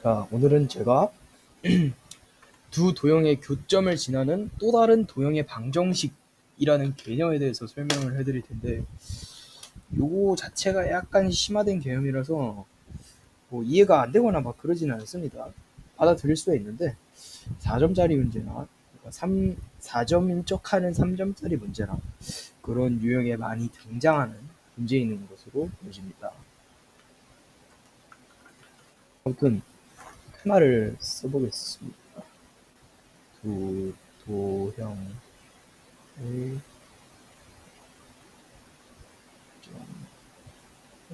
자, 오늘은 제가 두 도형의 교점을 지나는 또 다른 도형의 방정식이라는 개념에 대해서 설명을 해드릴 텐데, 요거 자체가 약간 심화된 개념이라서 뭐 이해가 안 되거나 막 그러지는 않습니다. 받아들일 수가 있는데 4점짜리 문제나 4점인 척하는 3점짜리 문제나 그런 유형에 많이 등장하는 문제인 것으로 보여집니다. 아무튼 테마를 써보겠습니다. 두 도형의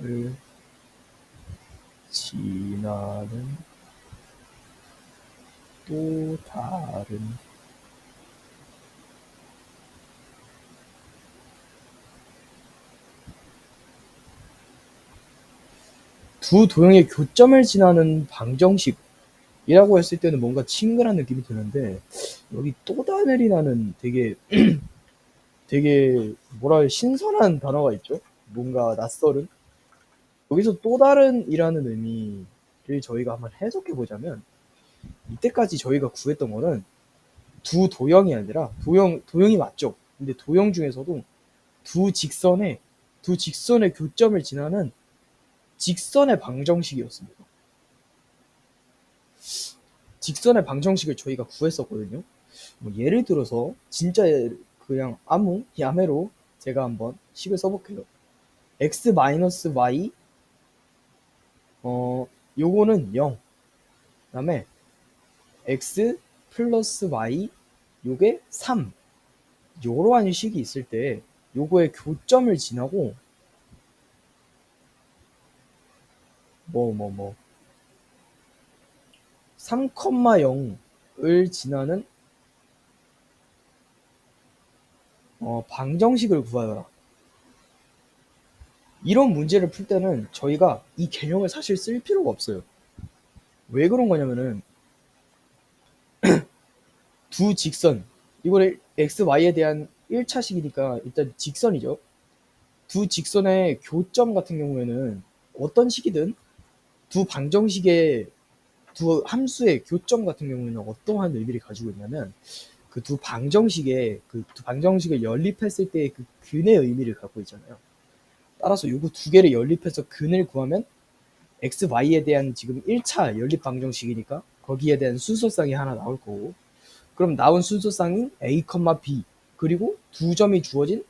을 지나는 또 다른 두 도형의 교점을 지나는 방정식이라고 했을 때는 뭔가 친근한 느낌이 드는데, 여기 또 다른이라는 되게 뭐라 신선한 단어가 있죠. 뭔가 낯설은. 여기서 또 다른이라는 의미를 저희가 한번 해석해 보자면, 이때까지 저희가 구했던 거는 두 도형이 아니라 도형이 맞죠. 근데 도형 중에서도 두 직선의 교점을 지나는 직선의 방정식이었습니다. 직선의 방정식을 저희가 구했었거든요. 뭐 예를 들어서 진짜 그냥 아무 야매로 제가 한번 식을 써볼게요. x-y 요거는 0. 그다음에 x 플러스 y 요게 3. 요러한 식이 있을 때 요거의 교점을 지나고 3,0을 지나는 방정식을 구하라. 이런 문제를 풀 때는 저희가 이 개념을 사실 쓸 필요가 없어요. 왜 그런 거냐면은 두 직선, 이거를 x, y에 대한 1차식이니까 일단 직선이죠. 두 직선의 교점 같은 경우에는 어떤 식이든 두 방정식의 두 함수의 교점 같은 경우에는 어떠한 의미를 가지고 있냐면 그 두 방정식의 그 두 방정식을 연립했을 때의 그 근의 의미를 갖고 있잖아요. 따라서 요거 두 개를 연립해서 근을 구하면 x, y에 대한 지금 1차 연립 방정식이니까 거기에 대한 순서쌍이 하나 나올 거고, 그럼 나온 순서쌍이 a, b 그리고 두 점이 주어진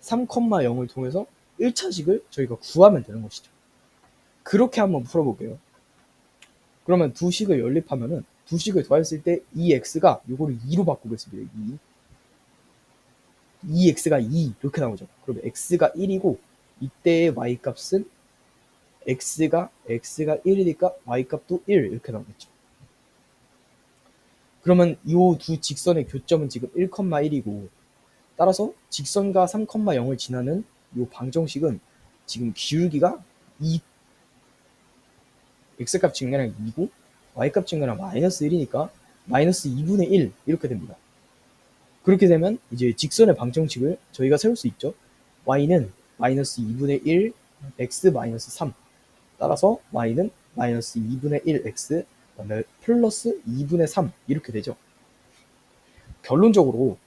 3,0을 통해서 1차식을 저희가 구하면 되는 것이죠. 그렇게 한번 풀어볼게요. 그러면 두 식을 연립하면은 두 식을 더했을 때 2x가 요거를 2로 바꾸겠습니다. 2x가 2 이렇게 나오죠. 그러면 x가 1이고 이때의 y 값은 x가 1이니까 y 값도 1 이렇게 나오겠죠. 그러면 이 두 직선의 교점은 지금 1,1이고 따라서 직선과 3,0을 지나는 이 방정식은 지금 기울기가 2, x값 증가량 2고 y값 증가량 마이너스 1이니까 마이너스 2분의 1 이렇게 됩니다. 그렇게 되면 이제 직선의 방정식을 저희가 세울 수 있죠. y는 마이너스 2분의 1 x 마이너스 3, 따라서 y는 마이너스 2분의 1 x 그다음에 플러스 2분의 3 이렇게 되죠. 결론적으로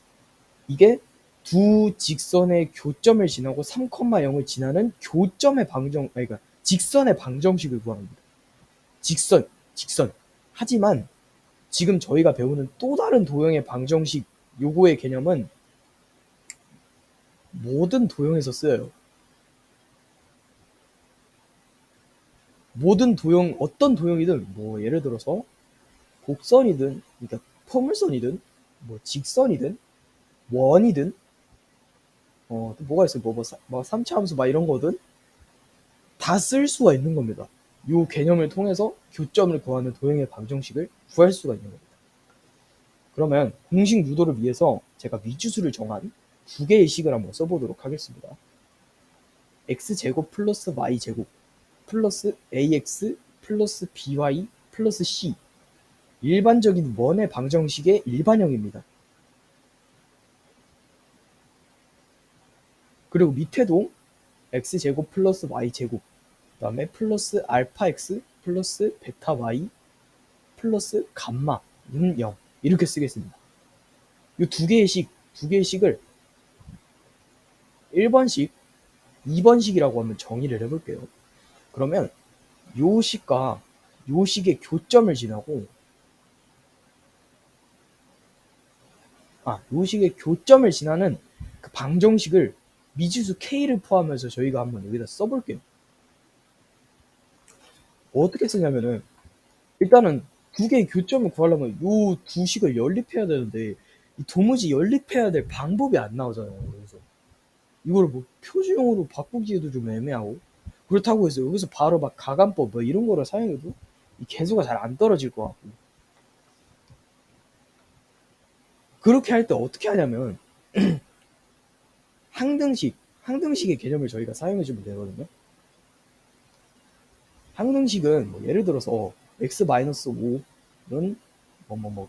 이게 두 직선의 교점을 지나고 3,0을 지나는 교점의 그러니까 직선의 방정식을 구합니다. 직선. 하지만 지금 저희가 배우는 또 다른 도형의 방정식 요거의 개념은 모든 도형에서 쓰여요. 모든 도형, 어떤 도형이든 뭐 예를 들어서 곡선이든 그러니까 포물선이든 뭐 직선이든 원이든 또 뭐가 있어요? 뭐 3차 함수 막 이런 거든 다 쓸 수가 있는 겁니다. 이 개념을 통해서 교점을 구하는 도형의 방정식을 구할 수가 있는 겁니다. 그러면 공식 유도를 위해서 제가 미주수를 정한 두 개의 식을 한번 써보도록 하겠습니다. x제곱 플러스 y제곱 플러스 ax 플러스 by 플러스 c, 일반적인 원의 방정식의 일반형입니다. 그리고 밑에도 x제곱 플러스 y제곱 그 다음에 플러스 알파 x 플러스 베타 y 플러스 감마는 0 이렇게 쓰겠습니다. 이 두 개의 식을 1번식, 2번식이라고 하면 정의를 해볼게요. 그러면 요 식과 요 식의 교점을 지나고 요 식의 교점을 지나는 그 방정식을 미지수 k를 포함해서 저희가 한번 여기다 써볼게요. 어떻게 쓰냐면은 일단은 두 개의 교점을 구하려면 요 두 식을 연립해야 되는데 도무지 연립해야 될 방법이 안 나오잖아요. 그래서 이걸 뭐 표준형으로 바꾸기에도 좀 애매하고 그렇다고 해서 여기서 바로 막 가감법 뭐 이런 거를 사용해도 이 계수가 잘 안 떨어질 것 같고 그렇게 할 때 어떻게 하냐면 항등식의 개념을 저희가 사용해 주면 되거든요. 항등식은 뭐 예를 들어서 x-5는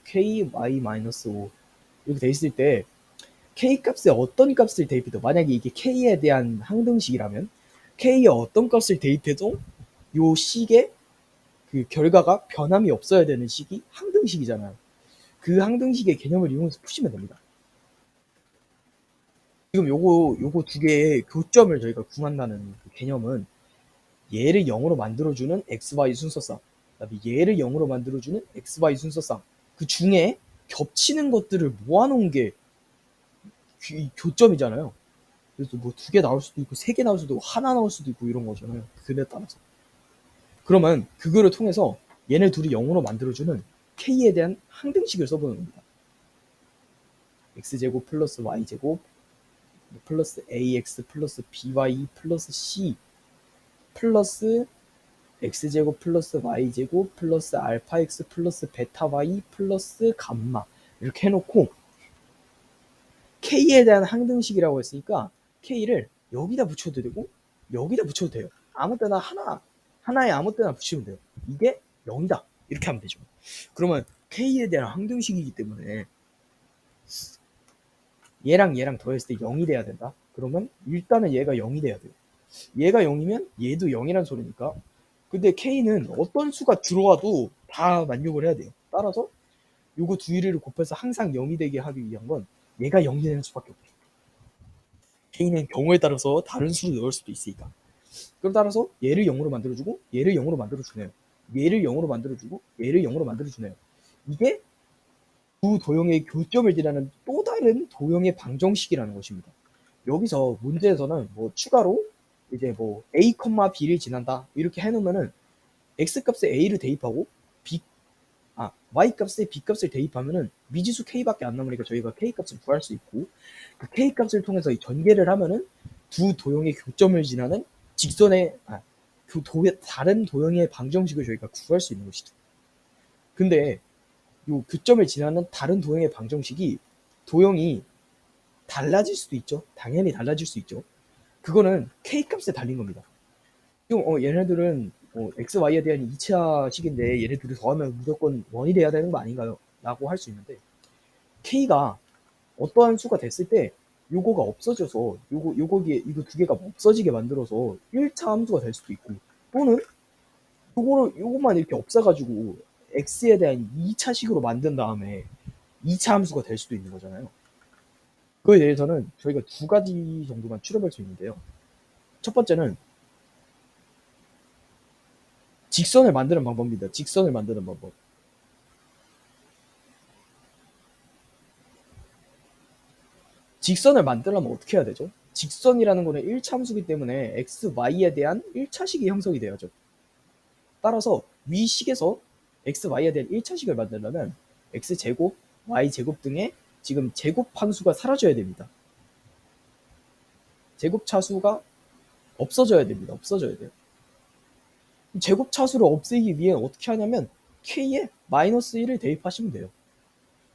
k, y-5 이렇게 돼 있을 때 k 값에 어떤 값을 대입해도 만약에 이게 k에 대한 항등식이라면 k에 어떤 값을 대입해도 요 식의 그 결과가 변함이 없어야 되는 식이 항등식이잖아요. 그 항등식의 개념을 이용해서 푸시면 됩니다. 지금 요거 두 개의 교점을 저희가 구한다는 그 개념은 얘를 0으로 만들어주는 xy 순서상 그다음에 얘를 0으로 만들어주는 xy 순서상 그 중에 겹치는 것들을 모아놓은 게 교점이잖아요. 그래서 뭐 두 개 나올 수도 있고 세 개 나올 수도 있고 하나 나올 수도 있고 이런 거잖아요. 근에 따라서. 그러면 그거를 통해서 얘네 둘이 0으로 만들어주는 k에 대한 항등식을 써보는 겁니다. x제곱 플러스 y제곱 플러스 ax 플러스 by 플러스 c 플러스 x제곱 플러스 y제곱 플러스 알파 x 플러스 베타 y 플러스 감마 이렇게 해놓고 k에 대한 항등식이라고 했으니까 k를 여기다 붙여도 되고 여기다 붙여도 돼요. 아무 때나 하나에 아무 때나 붙이면 돼요. 이게 0이다 이렇게 하면 되죠. 그러면 k에 대한 항등식이기 때문에 얘랑 더했을 때 0이 돼야 된다. 그러면 일단은 얘가 0이 돼야 돼요. 얘가 0이면 얘도 0이란 소리니까. 근데 k는 어떤 수가 들어와도 다 만족을 해야 돼요. 따라서 요거 두 개를 곱해서 항상 0이 되게 하기 위한 건 얘가 0이 되는 수밖에 없죠. k는 경우에 따라서 다른 수를 넣을 수도 있으니까. 그럼 따라서 얘를 0으로 만들어주고 얘를 0으로 만들어주네요. 얘를 0으로 만들어주고 얘를 0으로 만들어주네요. 이게 두 도형의 교점을 지나는 또 다른 도형의 방정식이라는 것입니다. 여기서 문제에서는 뭐 추가로 이제 뭐 a, b를 지난다 이렇게 해놓으면은 x 값에 a를 대입하고 y 값에 b 값을 대입하면은 미지수 k밖에 안 남으니까 저희가 k 값을 구할 수 있고 그 k 값을 통해서 이 전개를 하면은 두 도형의 교점을 지나는 직선의 다른 도형의 방정식을 저희가 구할 수 있는 것이죠. 근데 요 교점을 지나는 다른 도형의 방정식이 도형이 달라질 수도 있죠. 당연히 달라질 수 있죠. 그거는 k 값에 달린 겁니다. 지금 얘네들은 x, y에 대한 2차식인데 얘네들이 더하면 무조건 1이 돼야 되는 거 아닌가요? 라고 할 수 있는데 k가 어떠한 수가 됐을 때 요거가 없어져서 이거 두 개가 없어지게 만들어서 1차 함수가 될 수도 있고 또는 요거만 이렇게 없애가지고 x에 대한 2차식으로 만든 다음에 2차 함수가 될 수도 있는 거잖아요. 그에 대해서는 저희가 두 가지 정도만 추려볼 수 있는데요. 첫 번째는 직선을 만드는 방법입니다. 직선을 만드는 방법. 직선을 만들려면 어떻게 해야 되죠? 직선이라는 거는 1차 함수기 때문에 x, y에 대한 1차식이 형성이 돼야죠. 따라서 위 식에서 x, y에 대한 1차식을 만들려면 x제곱, y제곱 등의 지금 제곱 함수가 사라져야 됩니다. 제곱 차수가 없어져야 됩니다. 없어져야 돼요. 제곱 차수를 없애기 위해 어떻게 하냐면 k에 마이너스 1을 대입하시면 돼요.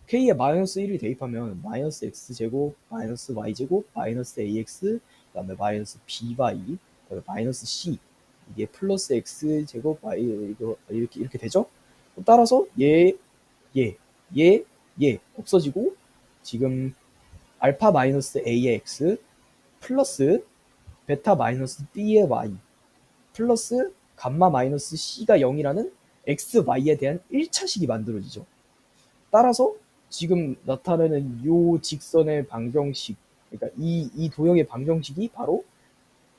k에 마이너스 1을 대입하면 마이너스 x제곱, 마이너스 y제곱, 마이너스 ax, 그 다음에 마이너스 by, 그 다음에 마이너스 c 이게 플러스 x제곱 y 이거 이렇게 되죠? 따라서 얘 없어지고 지금 알파 마이너스 a의 x 플러스 베타 마이너스 b의 y 플러스 감마 마이너스 c가 0이라는 x, y에 대한 1차식이 만들어지죠. 따라서 지금 나타내는 요 직선의 방정식, 그러니까 이 도형의 방정식이 바로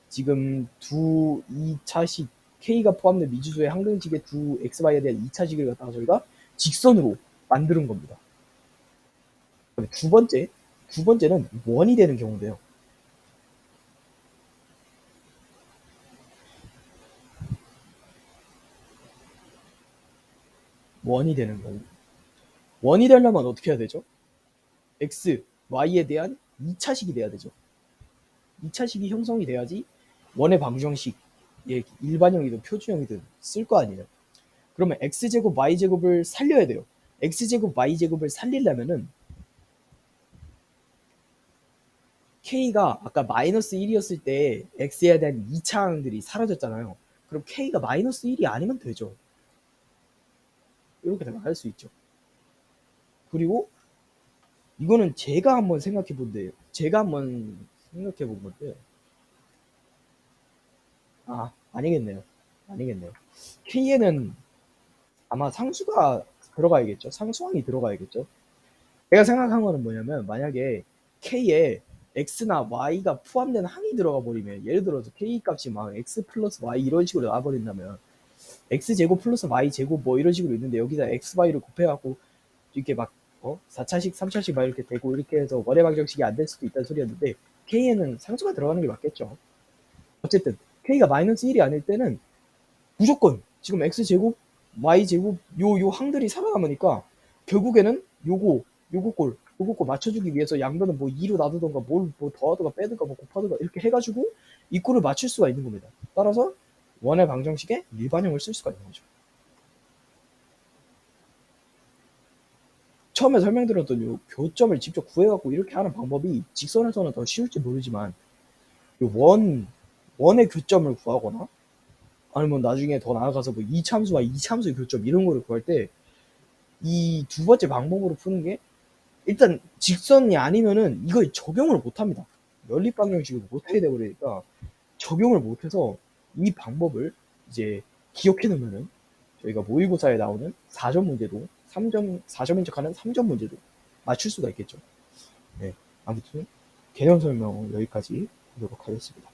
지금 두 2차식 k가 포함된 미지수의 항등식의 두 xy에 대한 2차식을 갖다가 저희가 직선으로 만드는 겁니다. 두 번째는 원이 되는 경우인데요. 원이 되는 경우. 원이 되려면 어떻게 해야 되죠? x, y에 대한 2차식이 돼야 되죠. 2차식이 형성이 돼야지 원의 방정식, 일반형이든 표준형이든 쓸 거 아니에요. 그러면 x제곱, y제곱을 살려야 돼요. x제곱, y제곱을 살리려면은 k가 아까 마이너스 1이었을 때 x에 대한 2차항들이 사라졌잖아요. 그럼 k가 마이너스 1이 아니면 되죠. 이렇게 생각할 수 있죠. 그리고 이거는 제가 한번 생각해 본 건데, 아니겠네요. k에는 아마 상수가 들어가야겠죠. 상수항이 들어가야겠죠. 제가 생각한 거는 뭐냐면, 만약에 k에 x나 y가 포함된 항이 들어가 버리면, 예를 들어서 k 값이 막 x 플러스 y 이런 식으로 나와버린다면, x제곱 플러스 y제곱 뭐 이런 식으로 있는데, 여기다 x, y를 곱해갖고 이렇게 막 4차식, 3차식 막 이렇게 되고, 이렇게 해서 원의 방정식이 안 될 수도 있다는 소리였는데, k에는 상수가 들어가는 게 맞겠죠. 어쨌든 k가 마이너스 1이 아닐 때는 무조건 지금 x제곱, y제곱 요 항들이 살아남으니까 결국에는 요거 맞춰주기 위해서 양변은 뭐 2로 놔두던가 뭘 뭐 더하든가 빼든가 뭐 곱하든가 이렇게 해가지고 이 꼴을 맞출 수가 있는 겁니다. 따라서 원의 방정식에 일반형을 쓸 수가 있는 거죠. 처음에 설명드렸던 요 교점을 직접 구해갖고 이렇게 하는 방법이 직선에서는 더 쉬울지 모르지만 요 원의 교점을 구하거나 아니면 나중에 더 나아가서 뭐 이참수와 이참수의 교점 이런 거를 구할 때 이 두 번째 방법으로 푸는 게 일단 직선이 아니면은 이걸 적용을 못 합니다. 연립 방정식을 못하게 돼버리니까 적용을 못해서 이 방법을 이제 기억해 놓으면은 저희가 모의고사에 나오는 4점 문제도 4점 인척하는 3점 문제도 맞출 수가 있겠죠. 네. 아무튼 개념 설명 여기까지 하도록 하겠습니다.